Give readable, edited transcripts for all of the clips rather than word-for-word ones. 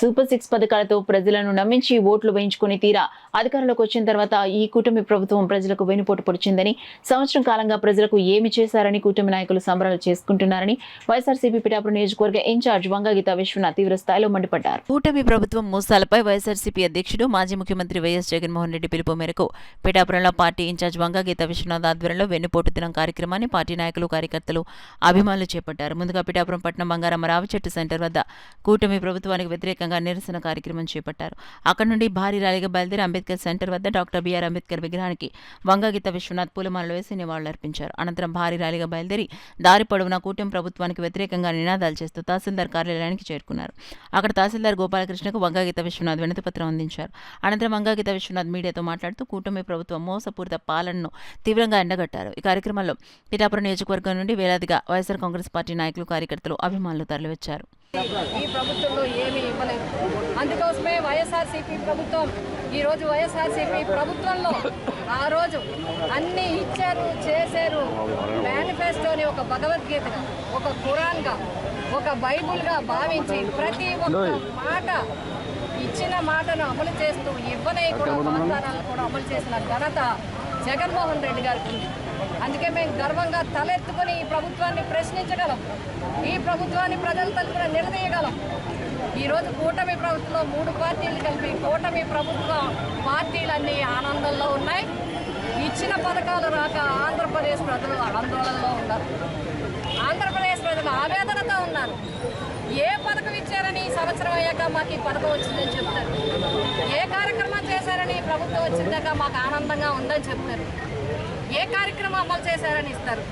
Super 6 పథకాలతో ప్రజలను నమ్మించి ఓట్లు వేయించుకుని తీరా అధికారంలోకి వచ్చిన తర్వాత ఈ కూటమి ప్రభుత్వం ప్రజలకు వెనుపోటు పొడిచిందని, సంవత్సరం కాలంగా ప్రజలకు ఏమి చేశారని కూటమి నాయకులు సంబరాలు చేసుకుంటున్నారని వైఎస్ఆర్సీపీ పిఠాపురం నియోజకవర్గ ఇన్ఛార్జ్ వంగగీత విశ్వనాథ్ తీవ్ర స్థాయిలో మండిపడ్డారు. కూటమి ప్రభుత్వం మోసాలపై వైఎస్ఆర్సీపీ అధ్యక్షుడు మాజీ ముఖ్యమంత్రి వైఎస్ జగన్మోహన్ రెడ్డి పిలుపు మేరకు పిఠాపురంలో పార్టీ ఇన్ఛార్జ్ వంగగీత విశ్వనాథ్ ఆధ్వర్యంలో వెన్నుపోటు దినం కార్యక్రమాన్ని పార్టీ నాయకులు, కార్యకర్తలు, అభిమానులు చేపట్టారు. ముందుగా పిఠాపురం పట్టణం బంగారమ్మ రావిచెట్టు సెంటర్ వద్ద కూటమి ప్రభుత్వానికి వ్యతిరేకంగా నిరసన కార్యక్రమం చేపట్టారు. అక్కడి నుండి భారీ ర్యాలీగా బయలుదేరి అంబేద్కర్ సెంటర్ వద్ద డాక్టర్ బిఆర్ అంబేద్కర్ విగ్రహానికి వంగగీత విశ్వనాథ్ పూలమాలలు వేసి నివాళులర్పించారు. అనంతరం భారీ ర్యాలీగా బయలుదేరి దారి పొడవునా కూటమి ప్రభుత్వానికి వ్యతిరేకంగా నినాదాలు చేస్తూ తహసీల్దార్ కార్యాలయానికి చేరుకున్నారు. అక్కడ తహసీల్దార్ గోపాలకృష్ణకు వంగగీత విశ్వనాథ్ వినతిపత్రం అందించారు. అనంతరం వంగగీత విశ్వనాథ్ మీడియాతో మాట్లాడుతూ కూటమి ప్రభుత్వం మోసపూరిత పాలనను తీవ్రంగా ఎండగట్టారు. ఈ కార్యక్రమంలో పిఠాపురం నియోజకవర్గం నుండి వేలాదిగా వైఎస్ఆర్ కాంగ్రెస్ పార్టీ నాయకులు, కార్యకర్తలు, అభిమానులు తరలివచ్చారు. ఈ ప్రభుత్వంలో ఏమీ ఇవ్వలేదు. అందుకోసమే వైఎస్ఆర్సీపీ ప్రభుత్వం ఈరోజు వైఎస్ఆర్సీపీ ప్రభుత్వంలో ఆ రోజు అన్నీ ఇచ్చారు, చేశారు. మేనిఫెస్టోని ఒక భగవద్గీతగా, ఒక ఖురాన్గా, ఒక బైబుల్గా భావించి ప్రతి ఒక్క మాట ఇచ్చిన మాటను అమలు చేస్తూ ఇవ్వనే కూడా వాగ్దానాలను కూడా అమలు చేసిన ఘనత జగన్మోహన్ రెడ్డి గారికి ఉంది. అందుకే మేము గర్వంగా తలెత్తుకుని ఈ ప్రభుత్వాన్ని ప్రశ్నించగలం, ఈ ప్రభుత్వాన్ని ప్రజల తరపున నిలదీయగలం. ఈరోజు కూటమి ప్రభుత్వంలో 3 పార్టీలు కలిపి కూటమి ప్రభుత్వ పార్టీలన్నీ ఆనందంలో ఉన్నాయి. ఇచ్చిన పథకాలు రాక ఆంధ్రప్రదేశ్ ప్రజలు ఆందోళనలో ఉన్నారు. ఆంధ్రప్రదేశ్ ప్రజలు ఆవేదనతో ఉన్నారు. ఏ పథకం ఇచ్చారని సంవత్సరం అయ్యాక మాకు ఈ పథకం వచ్చిందని చెప్తారు. ఏ కార్యక్రమం చేశారని ప్రభుత్వం వచ్చిందాక మాకు ఆనందంగా ఉందని చెప్తారు. ఏ కార్యక్రమం అమలు చేశారని ఇస్తారు.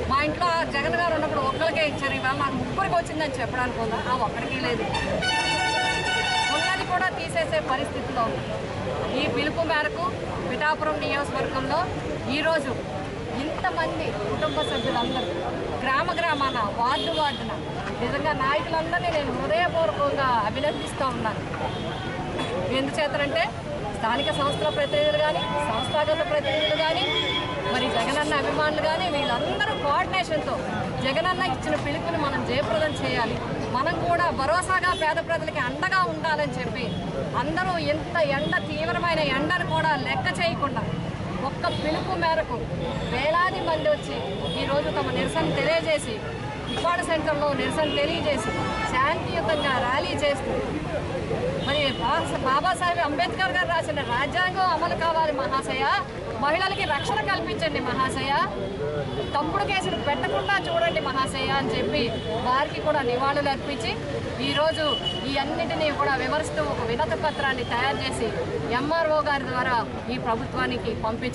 మా ఇంట్లో జగన్ గారు ఉన్నప్పుడు ఒక్కరికే ఇచ్చారు. ఇవాళ నాకు 3కి వచ్చిందని చెప్పడానికి ఉందా? ఆ ఒక్కడికి లేదు. ఉన్నది కూడా తీసేసే పరిస్థితిలో ఉంది. ఈ పిలుపు మేరకు పిఠాపురం నియోజకవర్గంలో ఈరోజు ఇంతమంది కుటుంబ సభ్యులందరూ గ్రామాన, వార్డున నిజంగా నాయకులందరినీ నేను హృదయపూర్వకంగా అభినందిస్తూ ఉన్నాను. ఎందుచేతనంటే స్థానిక సంస్థల ప్రతినిధులు కానీ, సంస్థాగత ప్రతినిధులు కానీ, మరి జగనన్న అభిమానులు కానీ వీళ్ళందరూ కోఆర్డినేషన్తో జగనన్న ఇచ్చిన పిలుపుని మనం జయప్రదం చేయాలి. మనం కూడా భరోసాగా పేద ప్రజలకి అండగా ఉండాలని చెప్పి అందరూ ఇంత తీవ్రమైన ఎండను కూడా లెక్క చేయకుండా ఒక్క పిలుపు మేరకు వేలాది మంది వచ్చి ఈరోజు తమ నిరసన తెలియజేసి ఉప్పాడ సెంటర్లో నిరసన తెలియజేసి శాంతియుతంగా ర్యాలీ చేస్తూ మరి బాబాసాహెబ్ అంబేద్కర్ గారు రాసిన రాజ్యాంగం అమలు కావాలి మహాశయ, మహిళలకి రక్షణ కల్పించండి మహాశయ, తప్పుడు కేసులు పెట్టకుండా చూడండి మహాశయ అని చెప్పి వారికి కూడా నివాళులు అర్పించి ఈరోజు ఈ అన్నిటినీ కూడా వివరిస్తూ ఒక వినతి పత్రాన్ని తయారు చేసి ఎంఆర్ఓ గారి ద్వారా ఈ ప్రభుత్వానికి పంపించారు.